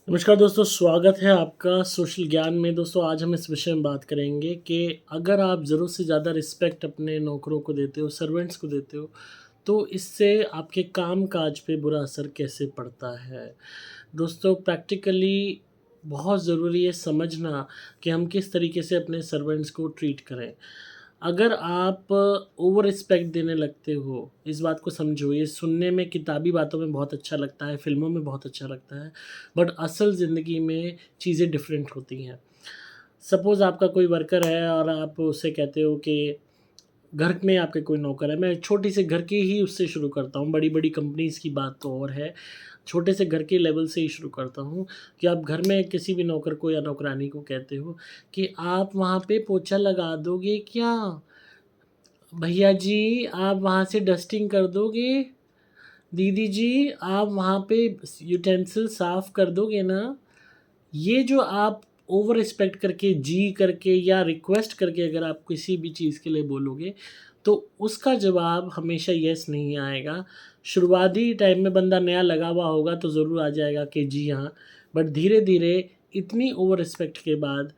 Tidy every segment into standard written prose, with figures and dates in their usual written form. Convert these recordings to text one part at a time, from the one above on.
नमस्कार दोस्तों, स्वागत है आपका सोशल ज्ञान में। दोस्तों, आज हम इस विषय में बात करेंगे कि अगर आप ज़रूरत से ज़्यादा रिस्पेक्ट अपने नौकरों को देते हो, सर्वेंट्स को देते हो, तो इससे आपके काम-काज पे बुरा असर कैसे पड़ता है। दोस्तों, प्रैक्टिकली बहुत ज़रूरी है समझना कि हम किस तरीके से अपने सर्वेंट्स को ट्रीट करें। अगर आप ओवर रिस्पेक्ट देने लगते हो, इस बात को समझो। ये सुनने में, किताबी बातों में बहुत अच्छा लगता है, फ़िल्मों में बहुत अच्छा लगता है, बट असल ज़िंदगी में चीज़ें डिफरेंट होती हैं। सपोज़ आपका कोई वर्कर है और आप उससे कहते हो कि घर में आपके कोई नौकर है। मैं छोटी से घर की ही उससे शुरू करता हूँ, बड़ी-बड़ी कंपनीज़ की बात तो और है। छोटे से घर के लेवल से ही शुरू करता हूँ कि आप घर में किसी भी नौकर को या नौकरानी को कहते हो कि आप वहाँ पे पोछा लगा दोगे क्या? भैया जी, आप वहाँ से डस्टिंग कर दोगे? दीदी जी, आप वहाँ पे यूटेंसिल साफ़ कर दोगे ना? ये जो आप ओवर रिस्पेक्ट करके, जी करके या रिक्वेस्ट करके अगर आप किसी भी चीज़ के लिए बोलोगे, तो उसका जवाब हमेशा येस नहीं आएगा। शुरुआती टाइम में बंदा नया लगा हुआ होगा तो ज़रूर आ जाएगा कि जी हाँ, बट धीरे-धीरे इतनी ओवर रिस्पेक्ट के बाद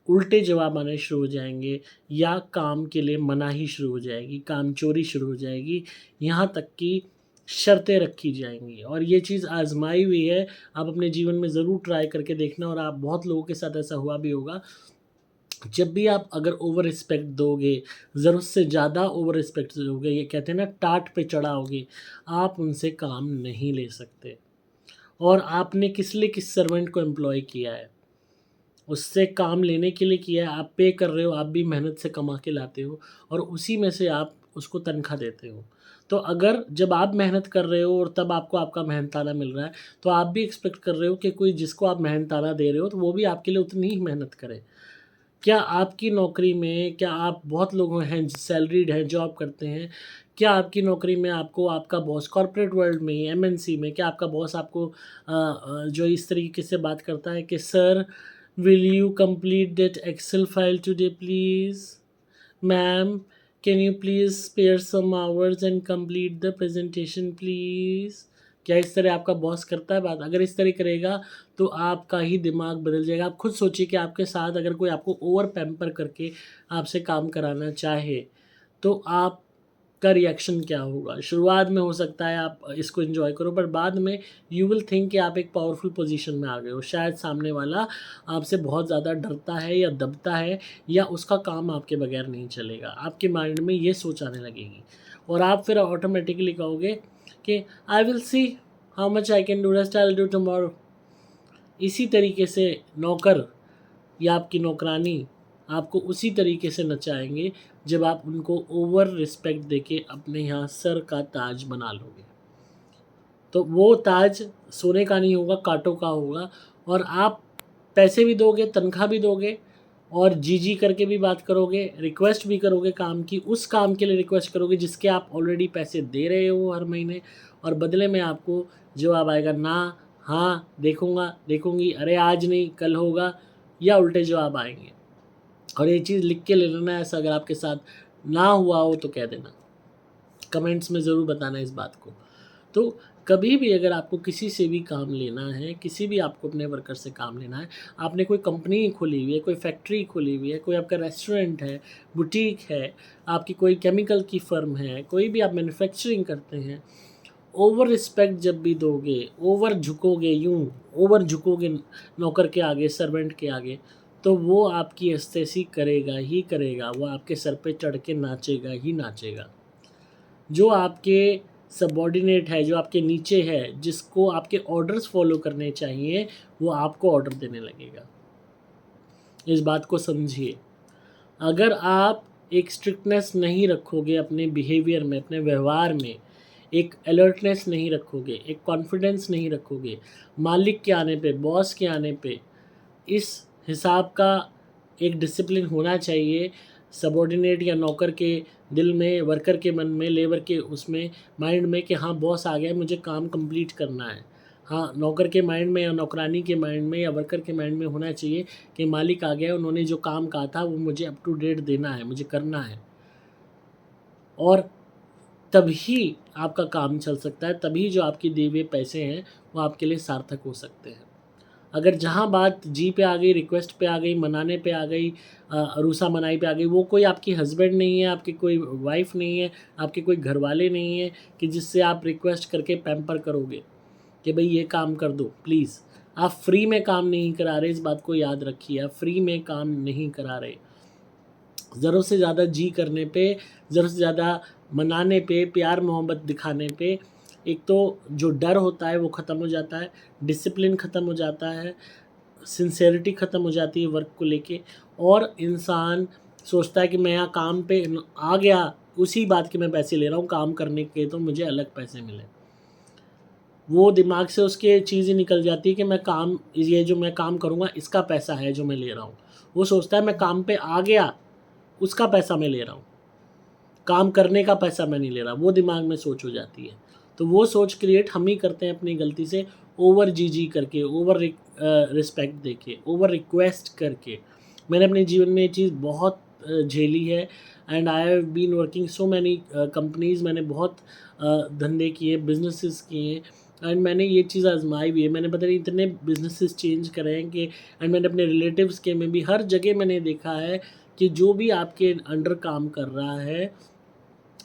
उल्टे जवाब आने शुरू हो जाएँगे या काम के लिए मनाही शुरू हो जाएगी, कामचोरी शुरू हो जाएगी, यहाँ तक कि शर्तें रखी जाएँगी और ये चीज़ आज़माई हुई है। आप अपने जीवन में ज़रूर ट्राई करके देखना और आप बहुत लोगों के साथ ऐसा हुआ भी होगा। जब भी आप अगर ओवर रिस्पेक्ट दोगे, ज़रूरत से ज़्यादा ओवर रिस्पेक्ट दोगे, ये कहते हैं ना टाट पे चढ़ाओगे, आप उनसे काम नहीं ले सकते और आपने किस लिए किस सर्वेंट को एम्प्लॉय किया है। उससे काम लेने के लिए किया है, आप पे कर रहे हो, आप भी मेहनत से कमा के लाते हो और उसी में से आप उसको तनख्वाह देते हो। तो अगर जब आप मेहनत कर रहे हो और तब आपको आपका मेहनताना मिल रहा है, तो आप भी एक्सपेक्ट कर रहे हो कि कोई जिसको आप मेहनताना दे रहे हो, तो वो भी आपके लिए उतनी ही मेहनत करे। क्या आपकी नौकरी में क्या आप बहुत लोग हैं सैलरीड हैं, जॉब करते हैं, क्या आपकी नौकरी में आपको आपका बॉस कॉर्पोरेट वर्ल्ड में, एमएनसी में क्या आपका बॉस आपको जो इस तरीके से बात करता है कि sir will you complete that Excel file today please? Ma'am can you please spare some hours and complete the presentation please? क्या इस तरह आपका बॉस करता है बात? अगर इस तरह करेगा तो आपका ही दिमाग बदल जाएगा। आप खुद सोचिए कि आपके साथ अगर कोई आपको ओवर पैम्पर करके आपसे काम कराना चाहे, तो आपका रिएक्शन क्या होगा? शुरुआत में हो सकता है आप इसको एन्जॉय करो, पर बाद में यू विल थिंक कि आप एक पावरफुल पोज़ीशन में आ गए हो। शायद सामने वाला आपसे बहुत ज़्यादा डरता है या दबता है या उसका काम आपके बगैर नहीं चलेगा। आपके माइंड में ये सोच आने लगेगी और आप फिर ऑटोमैटिकली कहोगे कि I will see how much I can do, rest I will do tomorrow. इसी तरीके से नौकर या आपकी नौकरानी आपको उसी तरीके से नचाएँगे जब आप उनको ओवर रिस्पेक्ट देके अपने यहाँ सर का ताज बना लोगे। तो वो ताज सोने का नहीं होगा, काँटों का होगा और आप पैसे भी दोगे, तनख्वाह भी दोगे और जी-जी करके भी बात करोगे, रिक्वेस्ट भी करोगे काम की, उस काम के लिए रिक्वेस्ट करोगे जिसके आप ऑलरेडी पैसे दे रहे हो हर महीने और बदले में आपको जवाब आएगा ना, हाँ, देखूँगा, देखूँगी, अरे आज नहीं, कल होगा या उल्टे जवाब आएँगे। और ये चीज़ लिख के ले लेना है, ऐसा अगर आपके साथ ना हुआ हो तो कह देना। कमेंट्स में ज़रूर बताना इस बात को। तो कभी भी अगर आपको किसी से भी काम लेना है, किसी भी आपको अपने वर्कर से काम लेना है, आपने कोई कंपनी खोली हुई है, कोई फैक्ट्री खोली हुई है, कोई आपका रेस्टोरेंट है, बुटीक है, आपकी कोई केमिकल की फ़र्म है, कोई भी आप मैन्युफैक्चरिंग करते हैं, ओवर रिस्पेक्ट जब भी दोगे, ओवर झुकोगे ओवर झुकोगे नौकर के आगे, सर्वेंट के आगे, तो वो आपकी अस्तेसी करेगा ही करेगा, वो आपके सर पे चढ़ के नाचेगा ही नाचेगा। जो आपके सबॉर्डिनेट है, जो आपके नीचे है, जिसको आपके ऑर्डर्स फ़ॉलो करने चाहिए, वो आपको ऑर्डर देने लगेगा। इस बात को समझिए। अगर आप एक स्ट्रिक्टनेस नहीं रखोगे अपने बिहेवियर में, अपने व्यवहार में, एक अलर्टनेस नहीं रखोगे, एक कॉन्फिडेंस नहीं रखोगे, मालिक के आने पे, बॉस के आने पे, इस हिसाब का एक डिसिप्लिन होना चाहिए सबॉर्डिनेट या नौकर के दिल में, वर्कर के मन में, लेबर के उसमें माइंड में कि हाँ बॉस आ गया, मुझे काम कंप्लीट करना है। हाँ, नौकर के माइंड में या नौकरानी के माइंड में या वर्कर के माइंड में होना चाहिए कि मालिक आ गया, उन्होंने जो काम कहा था वो मुझे अप टू डेट देना है, मुझे करना है। और तभी आपका काम चल सकता है, तभी जो आपके दिए हुए पैसे हैं वो आपके लिए सार्थक हो सकते हैं। अगर जहाँ बात जी पे आ गई, रिक्वेस्ट पे आ गई, मनाने पे आ गई, अरूसा मनाई पे आ गई, वो कोई आपकी हस्बैंड नहीं है, आपकी कोई वाइफ़ नहीं है, आपके कोई घरवाले नहीं हैं कि जिससे आप रिक्वेस्ट करके पैम्पर करोगे कि भई ये काम कर दो प्लीज़। आप फ्री में काम नहीं करा रहे, इस बात को याद रखिए, आप फ्री में काम नहीं करा रहे। ज़रूरत से ज़्यादा जी करने पे, ज़रूरत से ज़्यादा मनाने पे, प्यार मोहब्बत दिखाने पे, एक तो जो डर होता है वो ख़त्म हो जाता है, डिसिप्लिन ख़त्म हो जाता है, सिंसेरिटी ख़त्म हो जाती है वर्क को लेके, और इंसान सोचता है कि मैं यहाँ काम पे आ गया, उसी बात के मैं पैसे ले रहा हूँ, काम करने के तो मुझे अलग पैसे मिले। वो दिमाग से उसके चीज़ ही निकल जाती है कि मैं काम, ये जो मैं काम करूँगा इसका पैसा है जो मैं ले रहा हूँ। वो सोचता है मैं काम पे आ गया, उसका पैसा मैं ले रहा हूँ, काम करने का पैसा मैं नहीं ले रहा, वो दिमाग में सोच हो जाती है। तो वो सोच क्रिएट हम ही करते हैं अपनी गलती से, ओवर जी करके, ओवर रिस्पेक्ट देके, ओवर रिक्वेस्ट करके। मैंने अपने जीवन में ये चीज़ बहुत झेली है, and I have been working so many companies. मैंने बहुत धंधे किए, बिजनेसेस किए, एंड मैंने ये चीज़ आजमाई भी है। मैंने पता नहीं इतने बिजनेसेस चेंज करे हैं कि, एंड मैंने अपने रिलेटिव्स के में भी हर जगह मैंने देखा है कि जो भी आपके अंडर काम कर रहा है,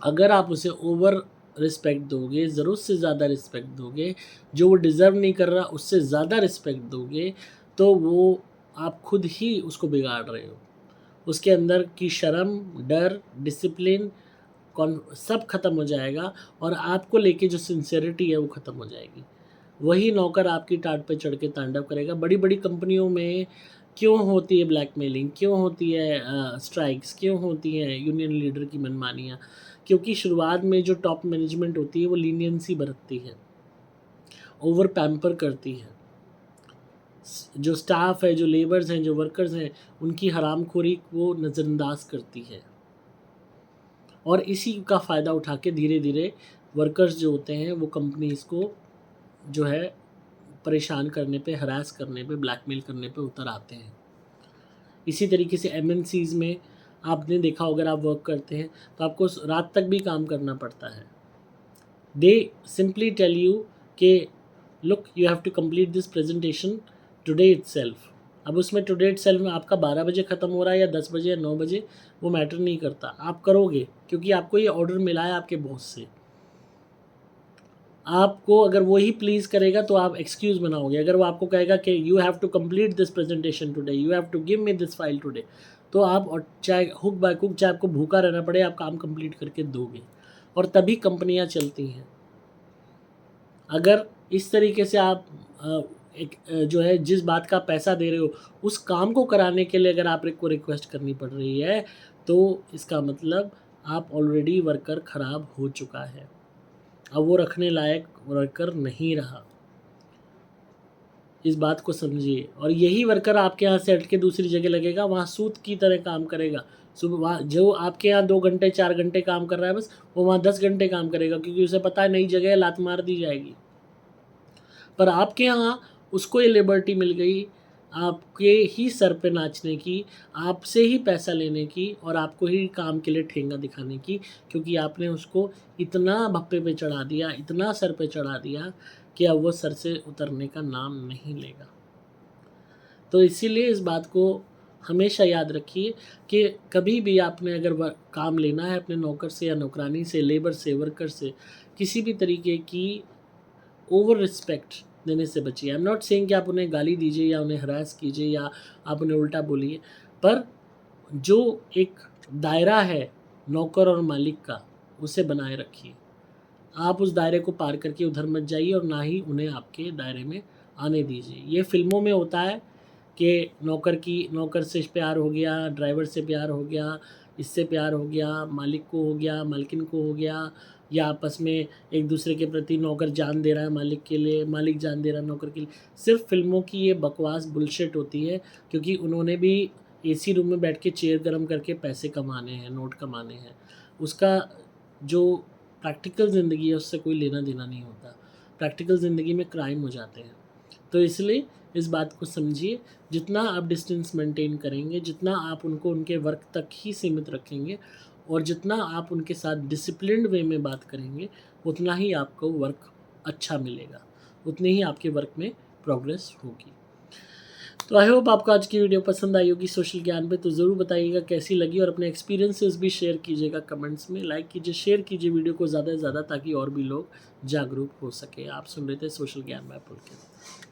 अगर आप उसे ओवर रिस्पेक्ट दोगे, ज़रूरत से ज़्यादा रिस्पेक्ट दोगे, जो वो डिज़र्व नहीं कर रहा उससे ज़्यादा रिस्पेक्ट दोगे, तो वो आप खुद ही उसको बिगाड़ रहे हो। उसके अंदर की शर्म, डर, डिसिप्लिन, सब ख़त्म हो जाएगा, और आपको लेके जो सिंसेरिटी है वो ख़त्म हो जाएगी। वही नौकर आपकी टाट पे चढ़ के तांडव करेगा। बड़ी-बड़ी कंपनियों में क्यों होती है ब्लैकमेलिंग, क्यों होती है स्ट्राइक्स, क्यों होती हैं यूनियन लीडर की मनमानियाँ? क्योंकि शुरुआत में जो टॉप मैनेजमेंट होती है वो लीनियंसी बरतती है, ओवर पैम्पर करती है। जो स्टाफ है, जो लेबर्स हैं, जो वर्कर्स हैं, उनकी हरामखोरी को नज़रअंदाज करती है, और इसी का फ़ायदा उठा के धीरे-धीरे वर्कर्स जो होते हैं वो कंपनीज़ को जो है परेशान करने पे, हरास करने पे, ब्लैकमेल करने पे उतर आते हैं। इसी तरीके से एमएनसीज़ में आपने देखा होगा, अगर आप वर्क करते हैं तो आपको रात तक भी काम करना पड़ता है। दे सिंपली टेल यू कि look you have to complete this presentation today itself. अब उसमें टुडे इटसेल्फ में आपका 12 बजे ख़त्म हो रहा है या 10 बजे या 9 बजे, वो मैटर नहीं करता, आप करोगे क्योंकि आपको ये ऑर्डर मिला है आपके बॉस से। आपको अगर वो ही प्लीज़ करेगा तो आप एक्सक्यूज़ बनाओगे। अगर वो आपको कहेगा कि you have to complete this presentation today, you have to give me this file today, तो आप, और चाहे हुक बाय हुक, चाहे आपको भूखा रहना पड़े, आप काम कंप्लीट करके दोगे, और तभी कंपनियाँ चलती हैं। अगर इस तरीके से आप जो है जिस बात का पैसा दे रहे हो उस काम को कराने के लिए अगर आप को रिक्वेस्ट करनी पड़ रही है, तो इसका मतलब आप ऑलरेडी वर्कर ख़राब हो चुका है, अब वो रखने लायक वर्कर नहीं रहा। इस बात को समझिए, और यही वर्कर आपके यहाँ से हट के दूसरी जगह लगेगा, वहाँ सूत की तरह काम करेगा। सुबह वहाँ जो आपके यहाँ 2 घंटे 4 घंटे काम कर रहा है बस, वो वहाँ 10 घंटे काम करेगा, क्योंकि उसे पता है नई जगह है, लात मार दी जाएगी। पर आपके यहाँ उसको ये लिबर्टी मिल गई आपके ही सर पे नाचने की, आपसे ही पैसा लेने की, और आपको ही काम के लिए ठेंगा दिखाने की, क्योंकि आपने उसको इतना भप्पे पे चढ़ा दिया, इतना सर पे चढ़ा दिया कि अब वो सर से उतरने का नाम नहीं लेगा। तो इसीलिए इस बात को हमेशा याद रखिए कि कभी भी आपने अगर काम लेना है अपने नौकर से या नौकरानी से, लेबर से, वर्कर से, किसी भी तरीके की ओवर रिस्पेक्ट देने से बचिए। आई एम नॉट सेइंग कि आप उन्हें गाली दीजिए या उन्हें हरास कीजिए या आप उन्हें उल्टा बोलिए, पर जो एक दायरा है नौकर और मालिक का, उसे बनाए रखिए। आप उस दायरे को पार करके उधर मत जाइए, और ना ही उन्हें आपके दायरे में आने दीजिए। ये फ़िल्मों में होता है कि नौकर से प्यार हो गया, ड्राइवर से प्यार हो गया, इससे प्यार हो गया, मालिक को हो गया, मालकिन को हो गया, या आपस में एक दूसरे के प्रति नौकर जान दे रहा है मालिक के लिए, मालिक जान दे रहा है नौकर के लिए। सिर्फ फ़िल्मों की ये बकवास बुलशिट होती है, क्योंकि उन्होंने भी एसी रूम में बैठ के चेयर गरम करके पैसे कमाने हैं, नोट कमाने हैं। उसका जो प्रैक्टिकल ज़िंदगी है उससे कोई लेना देना नहीं होता। प्रैक्टिकल ज़िंदगी में क्राइम हो जाते हैं। तो इसलिए इस बात को समझिए, जितना आप डिस्टेंस मेंटेन करेंगे, जितना आप उनको उनके वर्क तक ही सीमित रखेंगे, और जितना आप उनके साथ डिसिप्लिन्ड वे में बात करेंगे, उतना ही आपको वर्क अच्छा मिलेगा, उतने ही आपके वर्क में प्रोग्रेस होगी। तो आई होप आपको आज की वीडियो पसंद आई होगी सोशल ज्ञान पे, तो ज़रूर बताइएगा कैसी लगी और अपने एक्सपीरियंसेस भी शेयर कीजिएगा कमेंट्स में। लाइक कीजिए, शेयर कीजिए वीडियो को ज़्यादा से ज़्यादा, ताकि और भी लोग जागरूक हो सके। आप सुन रहे थे सोशल ज्ञान में पुलकित।